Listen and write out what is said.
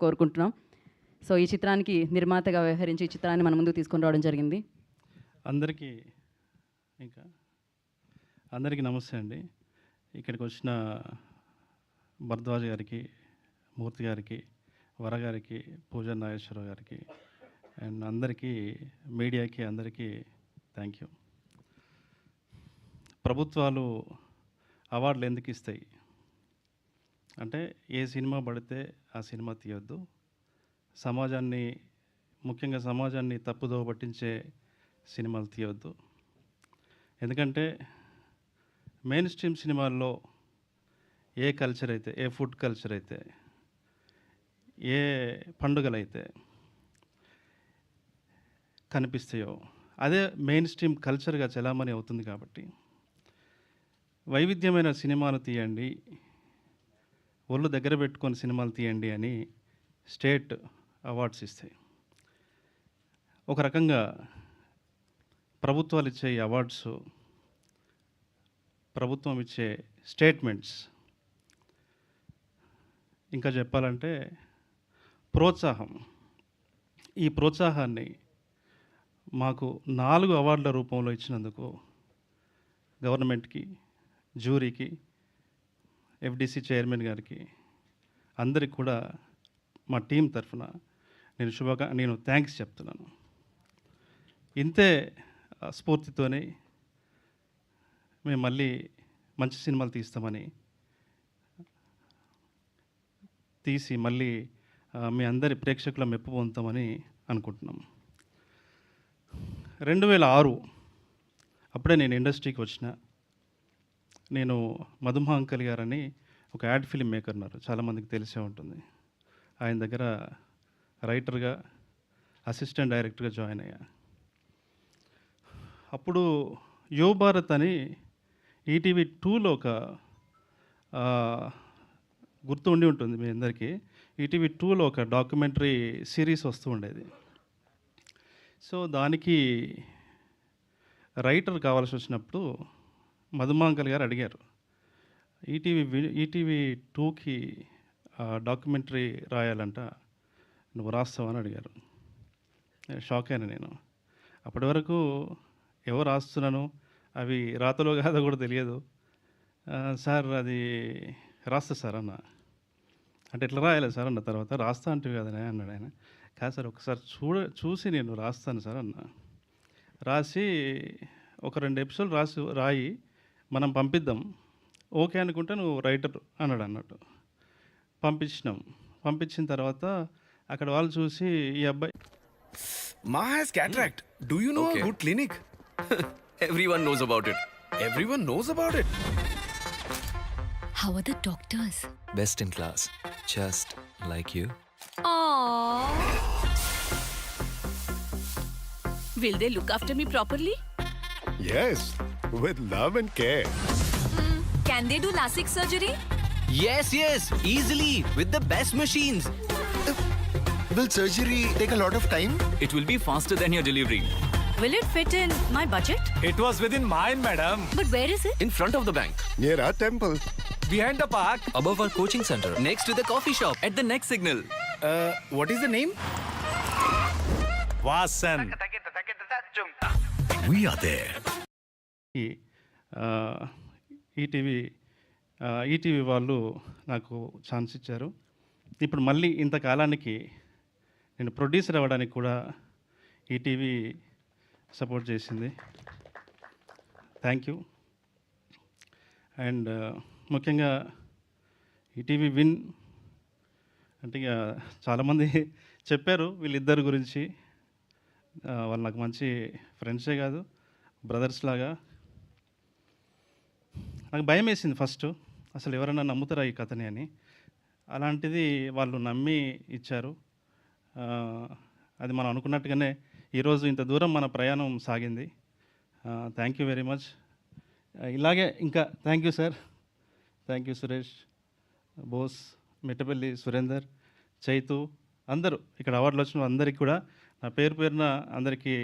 కోరుకుంటున్నాం. సో ఈ చిత్రానికి నిర్మాతగా వ్యవహరించి ఈ చిత్రాన్ని మన ముందుకు తీసుకొని రావడం జరిగింది. అందరికీ నమస్తే అండి. ఇక్కడికి వచ్చిన భరద్వాజ్ గారికి, మూర్తి గారికి, వర గారికి, పూజా నాగేశ్వరరావు గారికి అండ్ అందరికీ, మీడియాకి అందరికీ థ్యాంక్ యూ. ప్రభుత్వాలు అవార్డులు ఎందుకు ఇస్తాయి అంటే, ఏ సినిమా పడితే ఆ సినిమా తీయొద్దు, సమాజాన్ని, ముఖ్యంగా సమాజాన్ని తప్పుదోవ పట్టించే సినిమాలు తీయొద్దు. ఎందుకంటే మెయిన్ స్ట్రీమ్ సినిమాల్లో ఏ కల్చర్ అయితే, ఏ ఫుడ్ కల్చర్ అయితే, ఏ పండుగలైతే కనిపిస్తాయో అదే మెయిన్ స్ట్రీమ్ కల్చర్గా చలామణి అవుతుంది. కాబట్టి వైవిధ్యమైన సినిమాలు తీయండి, ఒళ్ళు దగ్గర పెట్టుకొని సినిమాలు తీయండి అని స్టేట్ అవార్డ్స్ ఇస్తాయి. ఒక రకంగా ప్రభుత్వాలు ఇచ్చే అవార్డ్స్, ప్రభుత్వం ఇచ్చే స్టేట్మెంట్స్, ఇంకా చెప్పాలంటే ప్రోత్సాహం. ఈ ప్రోత్సాహాన్ని మాకు 4 అవార్డుల రూపంలో ఇచ్చినందుకు గవర్నమెంట్కి, జ్యూరీకి, ఎఫ్డిసి చైర్మన్ గారికి, అందరికి కూడా మా టీం తరఫున నేను థ్యాంక్స్ చెప్తున్నాను. ఇంతే స్ఫూర్తితోనే మేము మళ్ళీ మంచి సినిమాలు తీసి మళ్ళీ మీ అందరి ప్రేక్షకుల మెప్పు పొందుతామని అనుకుంటున్నాం. 2006 అప్పుడే నేను ఇండస్ట్రీకి వచ్చిన. నేను మధుమా అంకల్ గారని ఒక యాడ్ ఫిల్మ్ మేకర్ ఉన్నారు, చాలామందికి తెలిసే ఉంటుంది. ఆయన దగ్గర రైటర్గా, అసిస్టెంట్ డైరెక్టర్గా జాయిన్ అయ్యా. అప్పుడు యువ భారత్ అని ఈటీవీ 2లో ఒక గుర్తు ఉండి ఉంటుంది మీ అందరికీ. ఈటీవీ 2లో ఒక డాక్యుమెంటరీ సిరీస్ వస్తూ ఉండేది. సో దానికి రైటర్ కావాల్సి వచ్చినప్పుడు మధుమా అంకల్ గారు అడిగారు, ఈటీవీ 2కి డాక్యుమెంటరీ రాయాలంట, నువ్వు రాస్తావని అడిగారు. షాక్ అయినా నేను. అప్పటి వరకు ఎవరు రాస్తున్నాను, అవి రాతలో కాదో కూడా తెలియదు. సార్ అది రాస్తా సార్ అన్న. అంటే ఎట్లా రాయాలి సార్ అన్న. తర్వాత రాస్తా అంటే కదనే అన్నాడు ఆయన. కాదు సార్, ఒకసారి చూసి నేను రాస్తాను సార్ అన్న. రాసి ఒక 2 ఎపిసోడ్లు రాయి మనం పంపిద్దాం, ఓకే అనుకుంటే నువ్వు రైటర్ అన్నట్టు. పంపించిన తర్వాత అక్కడ వాళ్ళు చూసి ఈ అబ్బాయి Ma has cataract. Do you know a good clinic? Everyone knows about it. Everyone knows about it. How are the doctors? Best in class. Just like you. Aww. Will they look after me properly? Yes, with love and care. Can they do LASIK surgery? Yes, easily with the best machines. Will surgery take a lot of time? It will be faster than your delivery. Will it fit in my budget? It was within mine, madam. But where is it? In front of the bank. Near our temple. Behind the park. Above our coaching center. Next to the coffee shop. At the next signal. What is the name? Vasan. We are there. ETV వాళ్ళు నాకు chance ఇచ్చారు. ఇప్పుడు మళ్ళీ ఇంతకాలానికి నేను producer అవ్వడానికి కూడా ETV support చేసింది. Thank you. And ముఖ్యంగా ఈటీవీ విన్ అంటే ఇక చాలామంది చెప్పారు వీళ్ళిద్దరి గురించి. వాళ్ళు నాకు మంచి ఫ్రెండ్సే కాదు, బ్రదర్స్ లాగా. నాకు భయం వేసింది ఫస్ట్, అసలు ఎవరైనా నమ్ముతారా ఈ కథని అని. అలాంటిది వాళ్ళు నమ్మి ఇచ్చారు. అది మనం అనుకున్నట్టుగానే ఈరోజు ఇంత దూరం మన ప్రయాణం సాగింది. Thank you very much. ఇలాగే ఇంకా thank you sir, thank you Suresh, Bose, Mittapalli Surender, Chaitu, అందరూ ఇక్కడ అవార్డులు వచ్చిన అందరికీ కూడా నా పేరున అందరికీ